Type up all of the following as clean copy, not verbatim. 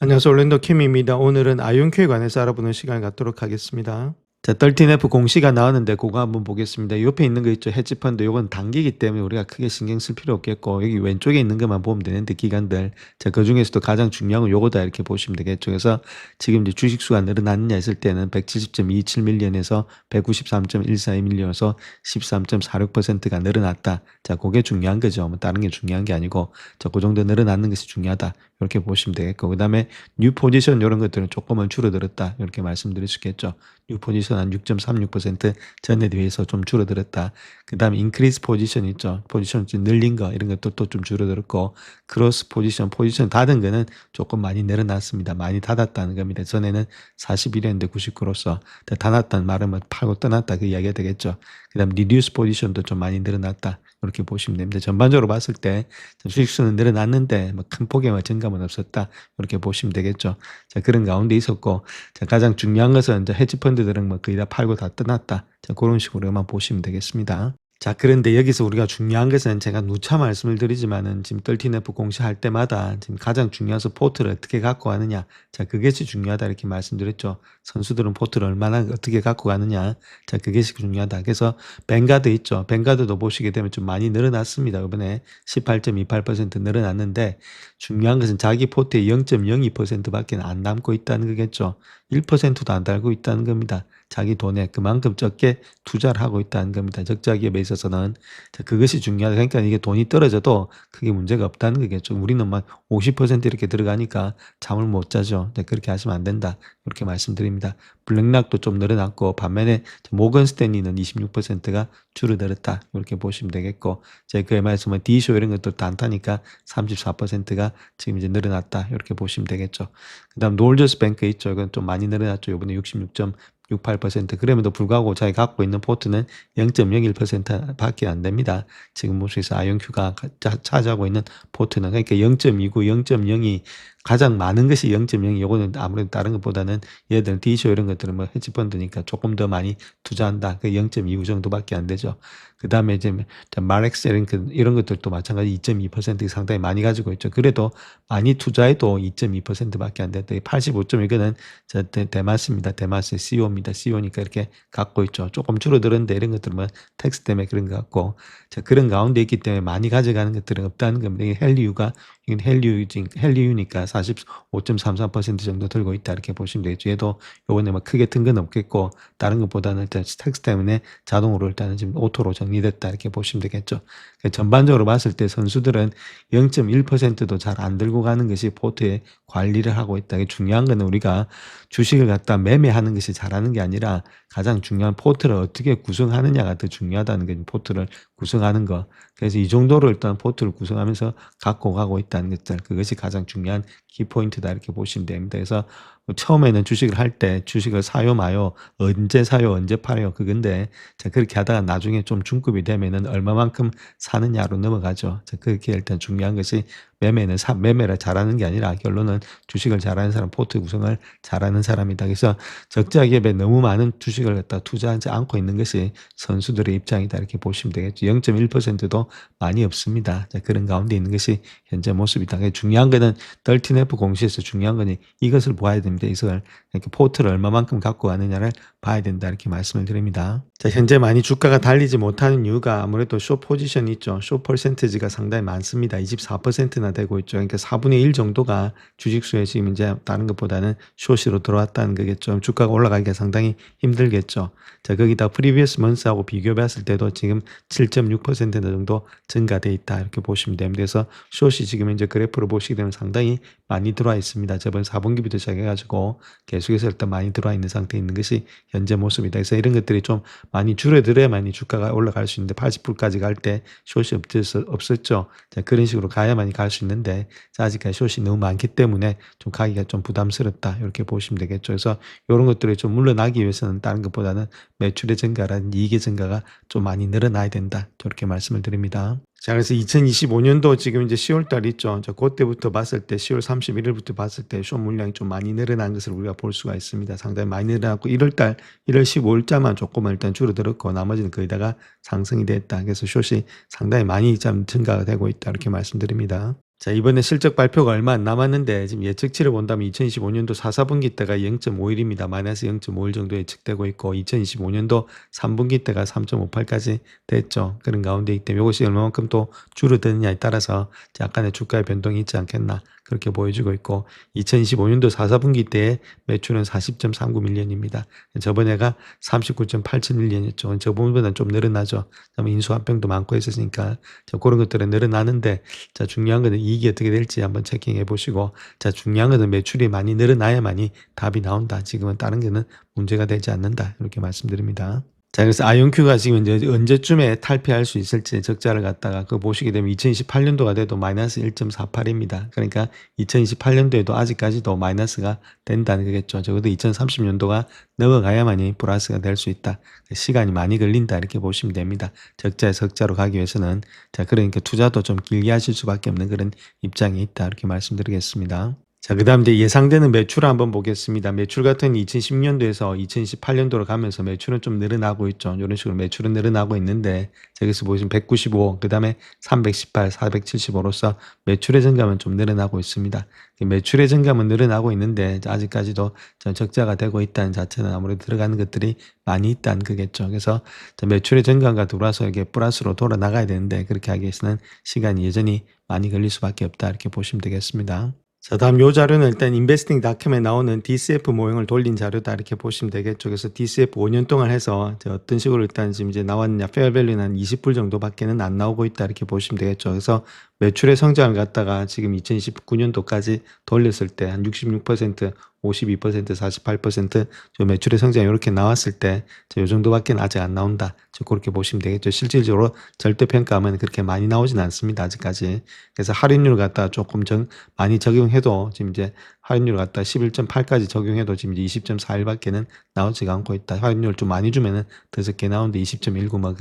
안녕하세요. 올랜도 캠입니다. 오늘은 아이온큐에 관해서 알아보는 시간을 갖도록 하겠습니다. 자, 13F 공시가 나왔는데 그거 한번 보겠습니다. 옆에 있는 거 있죠. 헤지펀드. 요건 단기이기 때문에 우리가 크게 신경 쓸 필요 없겠고 여기 왼쪽에 있는 것만 보면 되는데 기간들. 자, 그중에서도 가장 중요한 건 요거다 이렇게 보시면 되겠죠. 그래서 지금 이제 주식 수가 늘어났느냐 했을 때는 170.27밀리언에서 193.142밀리언에서 13.46%가 늘어났다. 자, 그게 중요한 거죠. 뭐 다른 게 중요한 게 아니고 자, 그 정도 늘어나는 것이 중요하다. 이렇게 보시면 되겠고 그다음에 뉴 포지션 이런 것들은 조금은 줄어들었다. 이렇게 말씀드릴 수 있겠죠. 뉴 포지션 한 6.36% 전에 비해서 좀 줄어들었다. 그다음에 인크리스 포지션 있죠. 포지션 좀 늘린 거 이런 것도 좀 줄어들었고 크로스 포지션 닫은 거는 조금 많이 늘어났습니다. 많이 닫았다는 겁니다. 전에는 41이었는데 99로서 닫았다는 말은 뭐 팔고 떠났다 그 이야기가 되겠죠. 그다음 리듀스 포지션도 좀 많이 늘어났다. 이렇게 보시면 됩니다. 전반적으로 봤을 때 주식수는 늘어났는데 뭐 큰 폭의 증감은 없었다. 이렇게 보시면 되겠죠. 자, 그런 가운데 있었고 자, 가장 중요한 것은 이제 헤지펀드들은 뭐 거의 다 팔고 다 떠났다. 자, 그런 식으로만 보시면 되겠습니다. 자, 그런데 여기서 우리가 중요한 것은 제가 누차 말씀을 드리지만은 지금 13F 공시할 때마다 지금 가장 중요한 포트를 어떻게 갖고 가느냐. 자, 그것이 중요하다 이렇게 말씀드렸죠. 선수들은 포트를 얼마나 어떻게 갖고 가느냐. 자, 그것이 중요하다. 그래서 뱅가드 있죠. 뱅가드도 보시게 되면 좀 많이 늘어났습니다. 이번에 18.28% 늘어났는데 중요한 것은 자기 포트의 0.02%밖에 안 남고 있다는 거겠죠. 1%도 안 달고 있다는 겁니다. 자기 돈에 그만큼 적게 투자를 하고 있다는 겁니다. 적자 기업에 있어서는. 자, 그것이 중요하다. 그러니까 이게 돈이 떨어져도 크게 문제가 없다는 거겠죠. 우리는 막 50% 이렇게 들어가니까 잠을 못 자죠. 네, 그렇게 하시면 안 된다. 이렇게 말씀드립니다. 블랙락도 좀 늘어났고 반면에 모건 스탠리는 26%가 줄어들었다. 이렇게 보시면 되겠고 제가 그에 말씀은 D쇼 이런 것도 안 타니까 34%가 지금 이제 늘어났다. 이렇게 보시면 되겠죠. 그다음 노르저스 뱅크 있죠. 이건 좀 많이 늘어났죠. 이번에 66.68% 그럼에도 불구하고 자기 갖고 있는 포트는 0.01%밖에 안 됩니다. 지금 모습에서 아이온큐가 차지하고 있는 포트는 그러니까 0.29, 0.02 가장 많은 것이 0.02. 요거는 아무래도 다른 것보다는 얘들은 D쇼 이런 것들은 뭐 헤지펀드니까 조금 더 많이 투자한다. 그 0.25 정도밖에 안 되죠. 그다음에 이제 마렉스 이런 것들도 마찬가지 2.2% 상당히 많이 가지고 있죠. 그래도 많이 투자해도 2.2%밖에 안 됐다. 85점 이거는 저 대마스입니다. 대마스 CEO입니다. CEO니까 이렇게 갖고 있죠. 조금 줄어들었는데 이런 것들은 뭐 텍스 때문에 그런 것 같고 자, 그런 가운데 있기 때문에 많이 가져가는 것들은 없다는 겁니다. 이게 헬리유가 이건 헬리유니까 45.33% 정도 들고 있다 이렇게 보시면 되겠죠. 얘도 요번에 뭐 크게 든 건 없겠고 다른 것보다는 일단 텍스 때문에 자동으로 일단은 지금 오토로 정리됐다 이렇게 보시면 되겠죠. 전반적으로 봤을 때 선수들은 0.1%도 잘 안 들고 가는 것이 포트에 관리를 하고 있다. 이게 중요한 거는 우리가 주식을 갖다 매매하는 것이 잘하는 게 아니라 가장 중요한 포트를 어떻게 구성하느냐가 더 중요하다는 거죠. 포트를 구성하는 거. 그래서 이 정도로 일단 포트를 구성하면서 갖고 가고 있다는 것들. 그것이 가장 중요한 키포인트다 이렇게 보시면 됩니다. 그래서 처음에는 주식을 할 때 주식을 사요 마요 언제 사요 언제 팔아요 그건데 자, 그렇게 하다가 나중에 좀 중급이 되면은 얼마만큼 사느냐로 넘어가죠. 자, 그렇게 일단 중요한 것이 매매를 잘하는 게 아니라 결론은 주식을 잘하는 사람, 포트 구성을 잘하는 사람이다. 그래서 적자 기업에 너무 많은 주식을 갖다 투자하지 않고 있는 것이 선수들의 입장이다 이렇게 보시면 되겠죠. 0.1%도 많이 없습니다. 자, 그런 가운데 있는 것이 현재 모습이다. 중요한 거는 13F 공시에서 중요한 거는 이것을 봐야 됩니다. 이것을 이렇게 포트를 얼마만큼 갖고 가느냐를 봐야 된다 이렇게 말씀을 드립니다. 자, 현재 많이 주가가 달리지 못하는 이유가 아무래도 숏 포지션이 있죠. 숏 퍼센티지가 상당히 많습니다. 24%나 되고 있죠. 그러니까 4분의 1 정도가 주식수에 지금 이제 다른 것보다는 숏으로 들어왔다는 거겠죠. 주가가 올라가기가 상당히 힘들겠죠. 자, 거기다 프리비어스 먼스하고 비교해 봤을 때도 지금 7.6% 정도 증가돼 있다 이렇게 보시면 됩니다. 그래서 숏이 지금 이제 그래프로 보시게 되면 상당히 많이 들어와 있습니다. 저번 4분기부터 시작해가지고 계속해서 일단 많이 들어와 있는 상태에 있는 것이 현재 모습이다. 그래서 이런 것들이 좀 많이 줄어들어야만이 주가가 올라갈 수 있는데 80불까지 갈 때 숏이 없었죠. 자, 그런 식으로 가야만이 갈 수 있는데 자, 아직까지 숏이 너무 많기 때문에 좀 가기가 좀 부담스럽다 이렇게 보시면 되겠죠. 그래서 이런 것들이 좀 물러나기 위해서는 다른 것보다는 매출의 증가라든지 이익의 증가가 좀 많이 늘어나야 된다. 저렇게 말씀을 드립니다. 자, 그래서 2025년도 지금 이제 10월 달 있죠. 자, 그때부터 봤을 때 10월 31일부터 봤을 때 숏 물량이 좀 많이 늘어난 것을 우리가 볼 수가 있습니다. 상당히 많이 늘어났고 1월 달 1월 15일자만 조금은 일단 줄어들었고 나머지는 거의 다가 상승이 됐다. 그래서 숏이 상당히 많이 좀 증가가 되고 있다. 이렇게 말씀드립니다. 자, 이번에 실적 발표가 얼마 안 남았는데 지금 예측치를 본다면 2025년도 4사분기 때가 0.51입니다. 마이너스 0.51 정도 예측되고 있고 2025년도 3분기 때가 3.58까지 됐죠. 그런 가운데이기 때문에 이것이 얼마만큼 또 줄어드느냐에 따라서 약간의 주가의 변동이 있지 않겠나 그렇게 보여지고 있고 2025년도 4사분기 때의 매출은 40.39밀리언입니다. 저번에가 39.87밀리언이었죠. 저번보다는 좀 늘어나죠. 인수합병도 많고 했으니까 그런 것들은 늘어나는데 자, 중요한 것은 이익이 어떻게 될지 한번 체킹해 보시고 자, 중요한 것은 매출이 많이 늘어나야만이 답이 나온다. 지금은 다른 게는 문제가 되지 않는다. 이렇게 말씀드립니다. 자, 그래서 아이온큐가 지금 이제 언제쯤에 탈피할 수 있을지 적자를 갖다가 그거 보시게 되면 2028년도가 돼도 마이너스 1.48입니다. 그러니까 2028년도에도 아직까지도 마이너스가 된다는 거겠죠. 적어도 2030년도가 넘어가야만이 플러스가 될 수 있다. 시간이 많이 걸린다. 이렇게 보시면 됩니다. 적자에서 흑자로 가기 위해서는 자, 그러니까 투자도 좀 길게 하실 수밖에 없는 그런 입장이 있다. 이렇게 말씀드리겠습니다. 자, 그 다음 이제 예상되는 매출을 한번 보겠습니다. 매출 같은 2010년도에서 2018년도로 가면서 매출은 좀 늘어나고 있죠. 이런 식으로 매출은 늘어나고 있는데, 여기서 보시면 195, 그 다음에 318, 475로서 매출의 증감은 좀 늘어나고 있습니다. 매출의 증감은 늘어나고 있는데, 아직까지도 적자가 되고 있다는 자체는 아무래도 들어가는 것들이 많이 있다는 거겠죠. 그래서 매출의 증감과 돌아서 이게 플러스로 돌아나가야 되는데, 그렇게 하기 위해서는 시간이 여전히 많이 걸릴 수밖에 없다. 이렇게 보시면 되겠습니다. 자, 다음 요 자료는 일단 인베스팅닷컴에 나오는 DCF 모형을 돌린 자료다 이렇게 보시면 되겠죠. 그래서 DCF 5년 동안 해서 어떤 식으로 일단 지금 이제 나왔냐, 페어밸류는 한 20불 정도밖에는 안 나오고 있다 이렇게 보시면 되겠죠. 그래서 매출의 성장을 갖다가 지금 2029년도까지 돌렸을 때 한 66%, 52%, 48% 매출의 성장이 이렇게 나왔을 때 이 정도밖에 아직 안 나온다. 그렇게 보시면 되겠죠. 실질적으로 절대평가하면 그렇게 많이 나오진 않습니다. 아직까지. 그래서 할인율 갖다 조금 많이 적용해도 지금 이제 할인율 갖다 11.8까지 적용해도 지금 이제 20.41밖에는 나오지가 않고 있다. 할인율 좀 많이 주면은 더 적게 나오는데 20.19 뭐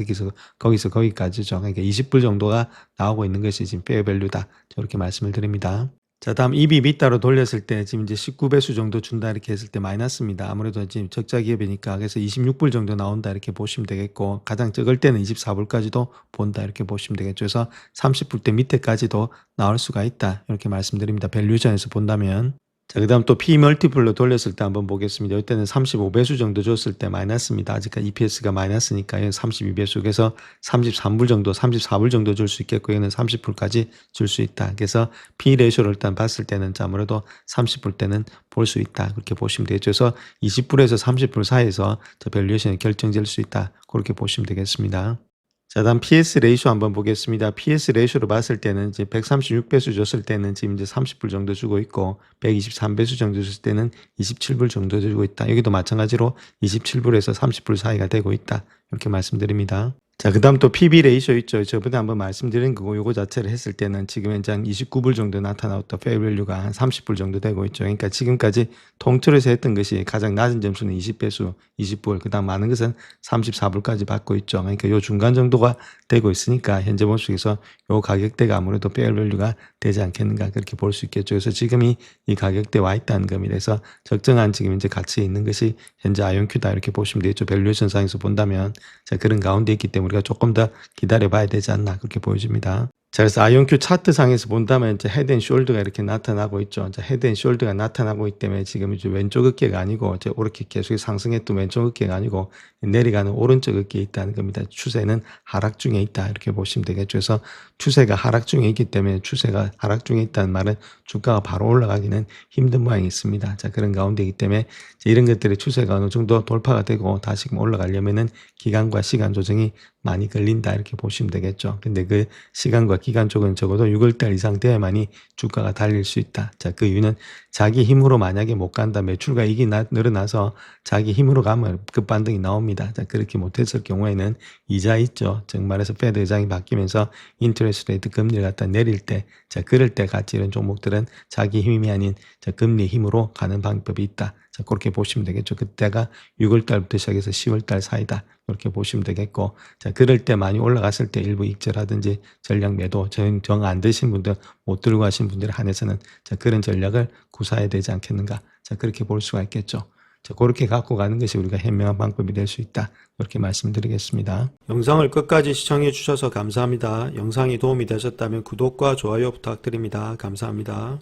거기서 거기까지죠. 그러니까 20불 정도가 나오고 있는 것이 지금 페어밸류다. 저렇게 말씀을 드립니다. 자, 다음 EBITDA로 돌렸을 때 지금 이제 19배수 정도 준다 이렇게 했을 때 마이너스입니다. 아무래도 지금 적자 기업이니까 그래서 26불 정도 나온다 이렇게 보시면 되겠고 가장 적을 때는 24불까지도 본다 이렇게 보시면 되겠죠. 그래서 30불대 밑에까지도 나올 수가 있다 이렇게 말씀드립니다. 밸류전에서 본다면. 자, 그 다음 또 P 멀티플로 돌렸을 때 한번 보겠습니다. 이때는 35배수 정도 줬을 때 마이너스입니다. 아직까지 EPS가 마이너스니까 얘는 32배수. 그래서 33불 정도, 34불 정도 줄 수 있겠고, 얘는 30불까지 줄 수 있다. 그래서 P 레이쇼를 일단 봤을 때는 아무래도 30불 때는 볼 수 있다. 그렇게 보시면 되겠죠. 그래서 20불에서 30불 사이에서 저 밸류에이션이 결정될 수 있다. 그렇게 보시면 되겠습니다. 자, 다음 PS 레이쇼 한번 보겠습니다. PS 레이쇼로 봤을 때는 이제 136배수 줬을 때는 지금 이제 30불 정도 주고 있고 123배수 정도 줬을 때는 27불 정도 주고 있다. 여기도 마찬가지로 27불에서 30불 사이가 되고 있다. 이렇게 말씀드립니다. 자, 그 다음 또 PB 레이쇼 있죠. 저번에 한번 말씀드린 거고 요거 자체를 했을 때는 지금 현재 한 29불 정도 나타나왔다. 페어밸류가 한 30불 정도 되고 있죠. 그러니까 지금까지 통틀어서 했던 것이 가장 낮은 점수는 20배수, 20불, 그 다음 많은 것은 34불까지 받고 있죠. 그러니까 요 중간 정도가 되고 있으니까 현재 모습에서 요 가격대가 아무래도 페어밸류가 되지 않겠는가 그렇게 볼 수 있겠죠. 그래서 지금이 이 가격대에 와 있다는 겁니다. 그래서 적정한 지금 이제 가치에 있는 것이 현재 아이온큐다 이렇게 보시면 되겠죠. 밸류에이션 상에서 본다면 자, 그런 가운데 있기 때문에 우리가 조금 더 기다려 봐야 되지 않나 그렇게 보여집니다. 자, 그래서 아이온큐 차트 상에서 본다면 이제 헤드앤숄더가 이렇게 나타나고 있죠. 이제 헤드앤숄더가 나타나고 있기 때문에 지금 이제 왼쪽 어깨가 아니고 이제 이렇게 계속 상승했던 왼쪽 어깨가 아니고 내려가는 오른쪽 어깨에 있다는 겁니다. 추세는 하락 중에 있다 이렇게 보시면 되겠죠. 그래서 추세가 하락 중에 있기 때문에 추세가 하락 중에 있다는 말은 주가가 바로 올라가기는 힘든 모양이 있습니다. 자, 그런 가운데이기 때문에 이런 것들의 추세가 어느 정도 돌파가 되고 다시금 올라가려면은 기간과 시간 조정이 많이 걸린다 이렇게 보시면 되겠죠. 근데 그 시간과 기간 쪽은 적어도 6월달 이상 돼야만이 주가가 달릴 수 있다. 자, 그 이유는 자기 힘으로 만약에 못 간다. 매출가 이익이 늘어나서 자기 힘으로 가면 급반등이 나옵니다. 자, 그렇게 못했을 경우에는 이자 있죠. 즉 말해서 페드 의장이 바뀌면서 인터레스트 레이트 금리를 갖다 내릴 때, 자, 그럴 때 같이 이런 종목들은 자기 힘이 아닌 자, 금리 힘으로 가는 방법이 있다. 자, 그렇게 보시면 되겠죠. 그때가 6월달부터 시작해서 10월달 사이다. 이렇게 보시면 되겠고, 자, 그럴 때 많이 올라갔을 때 일부 익절하든지 전략 매도, 정 안 되신 분들, 못 들고 가신 분들에 한해서는 자, 그런 전략을 구사해야 되지 않겠는가. 자, 그렇게 볼 수가 있겠죠. 자, 그렇게 갖고 가는 것이 우리가 현명한 방법이 될 수 있다. 그렇게 말씀드리겠습니다. 영상을 끝까지 시청해 주셔서 감사합니다. 영상이 도움이 되셨다면 구독과 좋아요 부탁드립니다. 감사합니다.